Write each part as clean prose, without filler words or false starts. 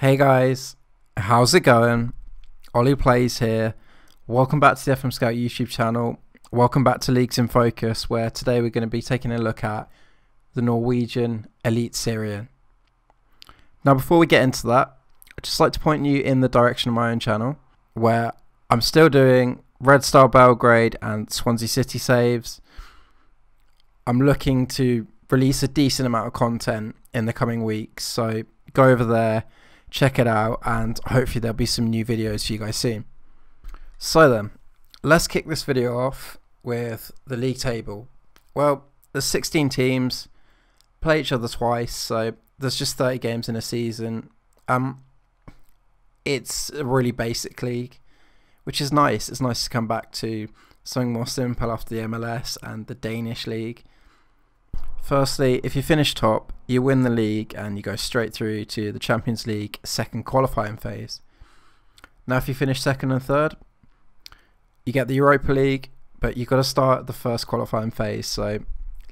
Hey guys, how's it going? OliPlays here. Welcome back to the FM Scout YouTube channel. Welcome back to Leagues in Focus, where today we're going to be taking a look at the Norwegian Eliteserien. Now before we get into that, I'd just like to point you in the direction of my own channel, where I'm still doing Red Star Belgrade and Swansea City saves. I'm looking to release a decent amount of content in the coming weeks, so go over there, check it out, and hopefully there'll be some new videos for you guys soon. So then, let's kick this video off with the league table. Well, there's 16 teams, play each other twice, so there's just 30 games in a season. It's a really basic league, which is nice. It's nice to come back to something more simple after the MLS and the Danish league. Firstly, if you finish top, you win the league and you go straight through to the Champions League second qualifying phase. Now if you finish second and third, you get the Europa League, but you've got to start the first qualifying phase, so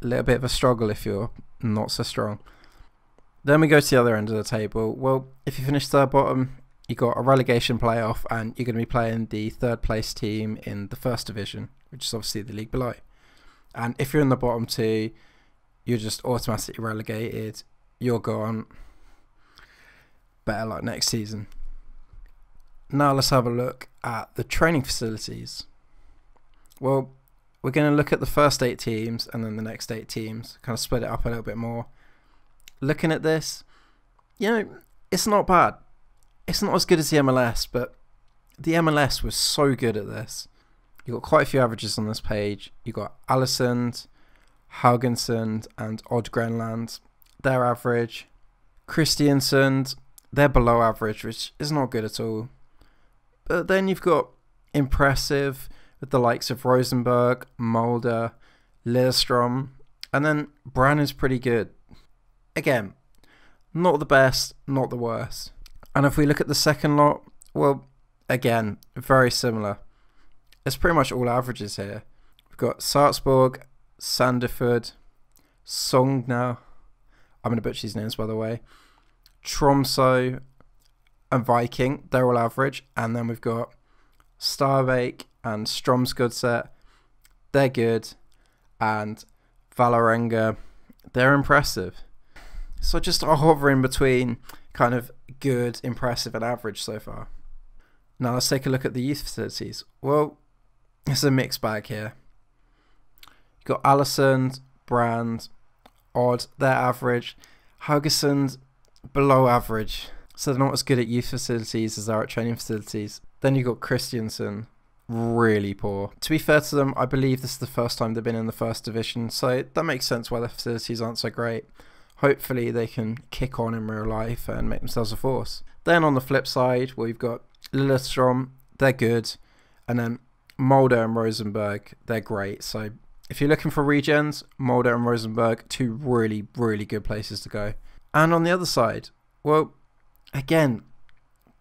a little bit of a struggle if you're not so strong. Then we go to the other end of the table. Well, if you finish third bottom, you got a relegation playoff and you're going to be playing the third place team in the first division, which is obviously the league below. And if you're in the bottom two, you're just automatically relegated. You're gone. Better luck next season. Now let's have a look at the training facilities. Well, we're going to look at the first 8 teams and then the next 8 teams, kind of split it up a little bit more. Looking at this, you know, it's not bad. It's not as good as the MLS, but the MLS was so good at this. You've got quite a few averages on this page. You've got Alisund, Haugesund and Odd Grenland, they're average. Kristiansund, they're below average, which is not good at all. But then you've got impressive with the likes of Rosenborg, Molde, Lillestrøm, and then Brann is pretty good. Again, not the best, not the worst. And if we look at the second lot, well, again, very similar. It's pretty much all averages here. We've got Sarpsborg, Sandefjord, Sogna, I'm going to butcher these names by the way, Tromsø and Viking, they're all average. And then we've got Starbake and Strømsgodset, they're good, and Vålerenga, they're impressive. So just a hover in between kind of good, impressive and average so far. Now let's take a look at the youth facilities. Well, it's a mixed bag here. Got Alisund, Brand, Odd, they're average. Haugesund, below average. So they're not as good at youth facilities as they are at training facilities. Then you've got Kristiansund, really poor. To be fair to them, I believe this is the first time they've been in the first division, so that makes sense why their facilities aren't so great. Hopefully they can kick on in real life and make themselves a force. Then on the flip side, we've got Lillestrøm, they're good. And then Molde and Rosenborg, they're great. So if you're looking for regens, Molde and Rosenborg, 2 really, really good places to go. And on the other side, well, again,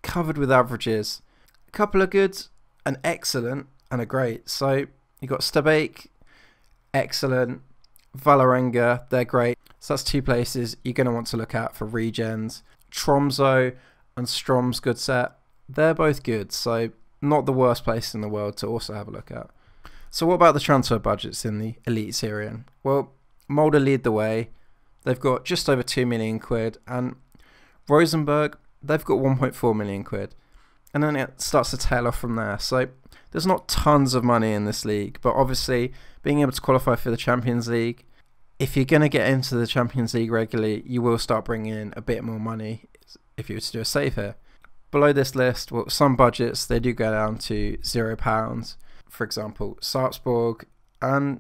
covered with averages. A couple of good, an excellent, and a great. So you've got Stabæk, excellent, Vålerenga, they're great. So that's 2 places you're going to want to look at for regens. Tromsø and Strømsgodset, they're both good. So not the worst place in the world to also have a look at. So what about the transfer budgets in the Eliteserien? Well, Molde lead the way. They've got just over 2 million quid, and Rosenborg, they've got 1.4 million quid. And then it starts to tail off from there. So there's not tons of money in this league, but obviously being able to qualify for the Champions League, if you're going to get into the Champions League regularly, you will start bringing in a bit more money if you were to do a save here. Below this list, well, some budgets, they do go down to £0. For example, Sarpsborg, and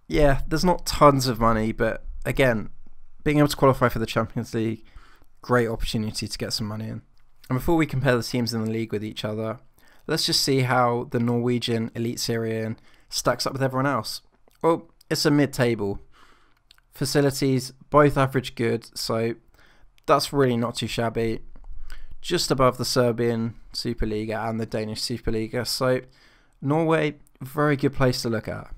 yeah, there's not tons of money, but again, being able to qualify for the Champions League, great opportunity to get some money in. And before we compare the teams in the league with each other, let's just see how the Norwegian Eliteserien stacks up with everyone else. Well, it's a mid-table. Facilities, both average good, so that's really not too shabby. Just above the Serbian Superliga and the Danish Superliga, so Norway, very good place to look at.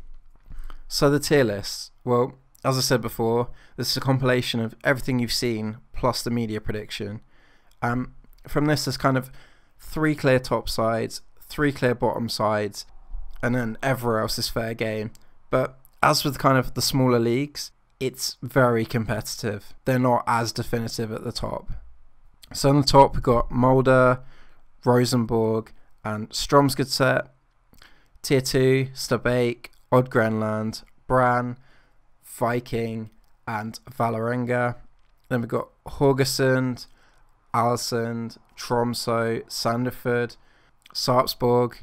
So the tier lists, well, as I said before, this is a compilation of everything you've seen plus the media prediction. From this, there's kind of 3 clear top sides, 3 clear bottom sides, and then everywhere else is fair game. But as with kind of the smaller leagues, it's very competitive. They're not as definitive at the top. So on the top, we've got Mulder, Rosenborg, and Strømsgodset. Tier 2, Stabæk, Odd Grenland, Brann, Viking, and Vålerenga. Then we've got Haugesund, Alesund, Tromsø, Sandefjord, Sarpsborg,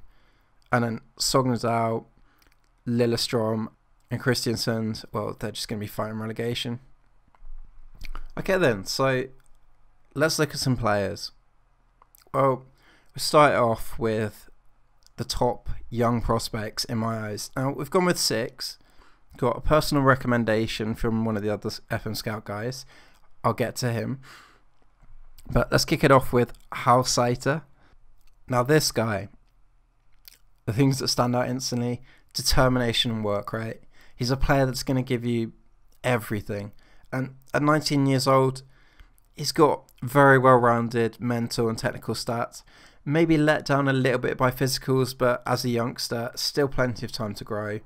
and then Sogndal, Lillestrøm, and Kristiansand. Well, they're just going to be fighting relegation. Okay then, so let's look at some players. Well, we start off with the top young prospects in my eyes. Now, we've gone with 6. Got a personal recommendation from one of the other FM Scout guys. I'll get to him. But let's kick it off with Halsaiter. Now this guy, the things that stand out instantly, determination and work rate. He's a player that's going to give you everything. And at 19 years old, he's got very well-rounded mental and technical stats. Maybe let down a little bit by physicals, but as a youngster, still plenty of time to grow.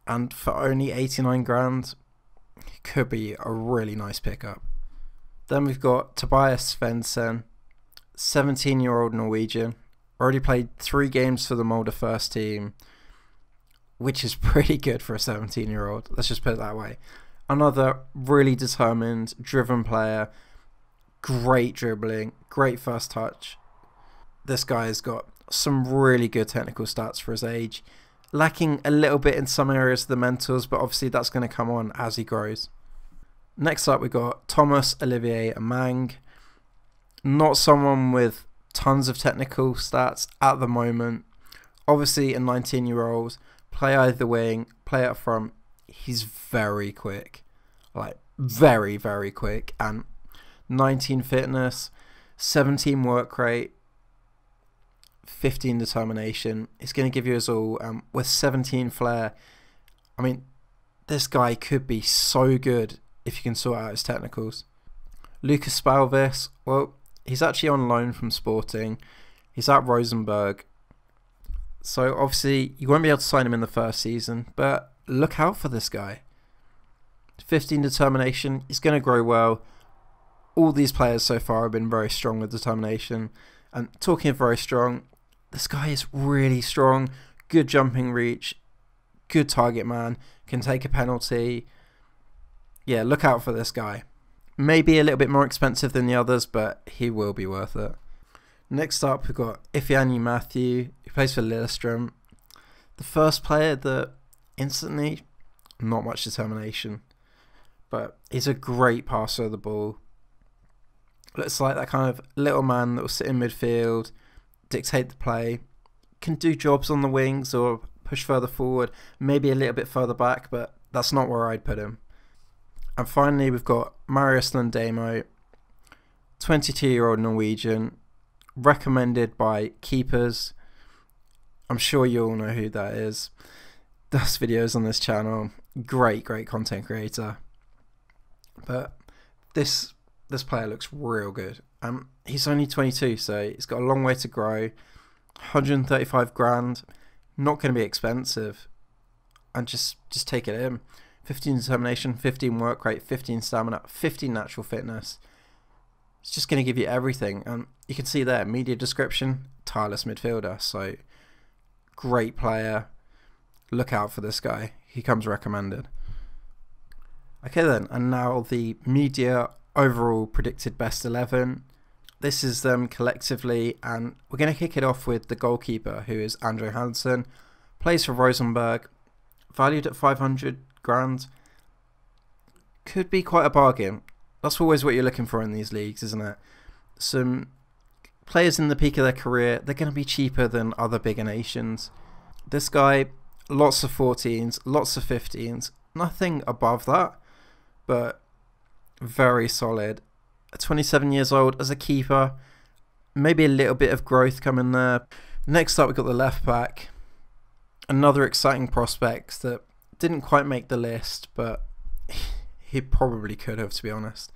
And for only 89 grand, it could be a really nice pickup. Then we've got Tobias Svensson, 17-year-old Norwegian. Already played 3 games for the Molde first team, which is pretty good for a 17-year-old. Let's just put it that way. Another really determined, driven player. Great dribbling, great first touch. This guy has got some really good technical stats for his age. Lacking a little bit in some areas of the mentals, but obviously that's going to come on as he grows. Next up, we've got Thomas Olivier Amang. Not someone with tons of technical stats at the moment. Obviously, a 19-year-old, play either wing, play up front. He's very quick. Like, very, very quick. And 19 fitness, 17 work rate, 15 determination. It's going to give you us all. With 17 flair, I mean, this guy could be so good if you can sort out his technicals. Lucas Spalvis, well, he's actually on loan from Sporting. He's at Rosenborg. So obviously you won't be able to sign him in the first season, but look out for this guy. 15 determination, he's going to grow well. All these players so far have been very strong with determination. And talking of very strong, this guy is really strong. Good jumping reach, good target man, can take a penalty. Yeah, look out for this guy. Maybe a little bit more expensive than the others, but he will be worth it. Next up, we've got Ifeanyi Matthew, who plays for Lillestrøm. The first player that instantly, not much determination, but he's a great passer of the ball. Looks like that kind of little man that will sit in midfield, dictate the play, can do jobs on the wings or push further forward, maybe a little bit further back, but that's not where I'd put him. And finally, we've got Marius Lundamo, 22-year-old Norwegian, recommended by Keepers. I'm sure you all know who that is. Does videos on this channel. Great content creator. But this player looks real good. He's only 22, so he's got a long way to grow. 135 grand, not going to be expensive. And just take it in. 15 determination, 15 work rate, 15 stamina, 15 natural fitness. It's just going to give you everything. And you can see there, media description, tireless midfielder. So, great player. Look out for this guy. He comes recommended. Okay then, and now the media overall predicted best 11. This is them collectively, and we're going to kick it off with the goalkeeper, who is Andre Hansen. Plays for Rosenborg, valued at 500 grand. Could be quite a bargain. That's always what you're looking for in these leagues, isn't it? Some players in the peak of their career, they're going to be cheaper than other bigger nations. This guy, lots of 14s, lots of 15s, nothing above that, but very solid. 27 years old as a keeper, maybe a little bit of growth coming there. Next up, we've got the left back. Another exciting prospect that didn't quite make the list, but he probably could have, to be honest.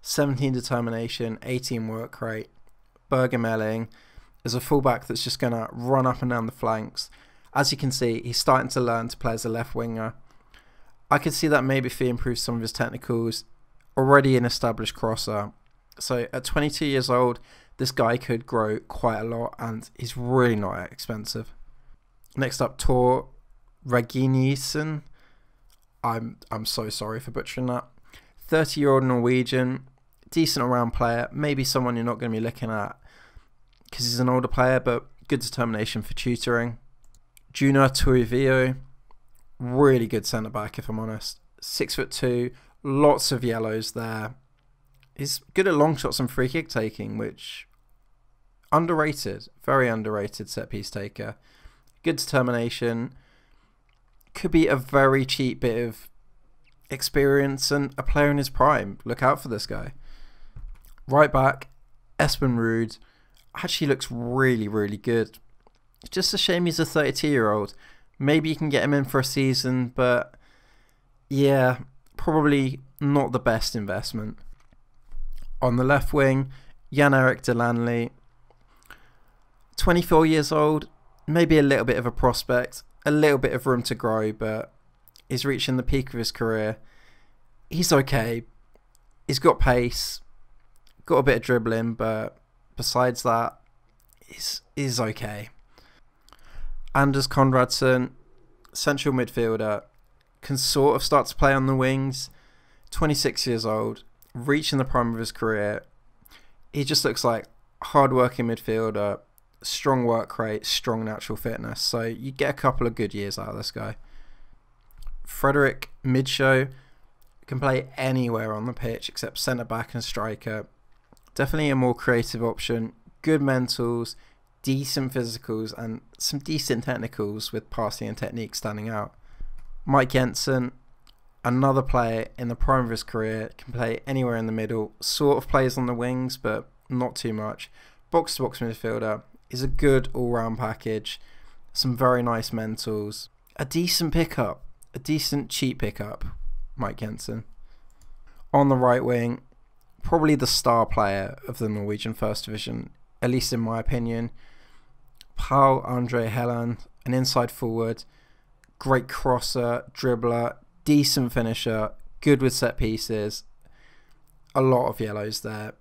17 determination, 18 work rate, Bergemelling as a fullback that's just going to run up and down the flanks. As you can see, he's starting to learn to play as a left winger. I could see that maybe if he improves some of his technicals. Already an established crosser. So at 22 years old, this guy could grow quite a lot, and he's really not that expensive. Next up, Tor Reginiussen. I'm so sorry for butchering that. 30-year-old Norwegian, decent all-round player. Maybe someone you're not going to be looking at because he's an older player, but good determination for tutoring. Junior Tuivio, really good centre-back if I'm honest. 6'2", lots of yellows there. He's good at long shots and free kick taking, which underrated, very underrated set piece taker. Good determination. Could be a very cheap bit of experience and a player in his prime. Look out for this guy. Right back, Espen Ruud. Actually looks really, really good. It's just a shame he's a 32-year-old. Maybe you can get him in for a season, but yeah, probably not the best investment. On the left wing, Jan-Erik Delanley. 24 years old, maybe a little bit of a prospect, a little bit of room to grow, but he's reaching the peak of his career. He's okay. He's got pace, got a bit of dribbling, but besides that, he's okay. Anders Konradsen, central midfielder, can sort of start to play on the wings. 26 years old, reaching the prime of his career. He just looks like hard-working midfielder, strong work rate, strong natural fitness. So you get a couple of good years out of this guy. Frederick Midshow can play anywhere on the pitch except centre-back and striker. Definitely a more creative option. Good mentals, decent physicals, and some decent technicals with passing and technique standing out. Mike Jensen, another player in the prime of his career, can play anywhere in the middle, sort of plays on the wings, but not too much. Box-to-box midfielder. Is a good all-round package. Some very nice mentals. A decent pickup. A decent cheap pickup. Mike Jensen. On the right wing, probably the star player of the Norwegian First Division, at least in my opinion. Paul Andre Helland, an inside forward. Great crosser, dribbler, decent finisher, good with set pieces. A lot of yellows there.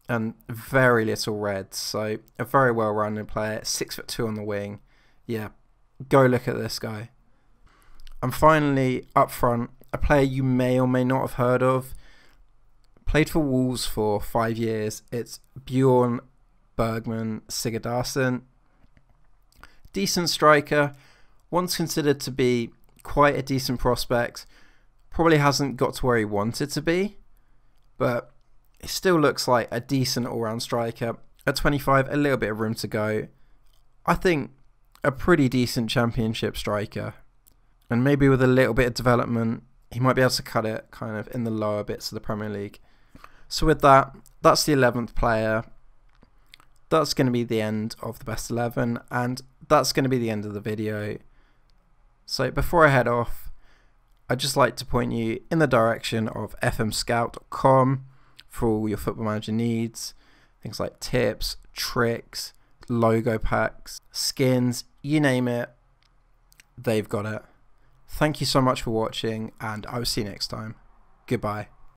And very little red, so a very well-rounded player. 6'2" on the wing. Yeah, go look at this guy. And finally, up front, a player you may or may not have heard of. Played for Wolves for 5 years. It's Bjorn Bergman Sigurdarsson. Decent striker. Once considered to be quite a decent prospect. Probably hasn't got to where he wanted to be, but it still looks like a decent all-round striker. At 25, a little bit of room to go. I think a pretty decent championship striker. And maybe with a little bit of development, he might be able to cut it kind of in the lower bits of the Premier League. So with that, that's the 11th player. That's going to be the end of the best 11. And that's going to be the end of the video. So before I head off, I'd just like to point you in the direction of fmscout.com. for all your Football Manager needs. Things like tips, tricks, logo packs, skins, you name it, they've got it. Thank you so much for watching, and I will see you next time. Goodbye.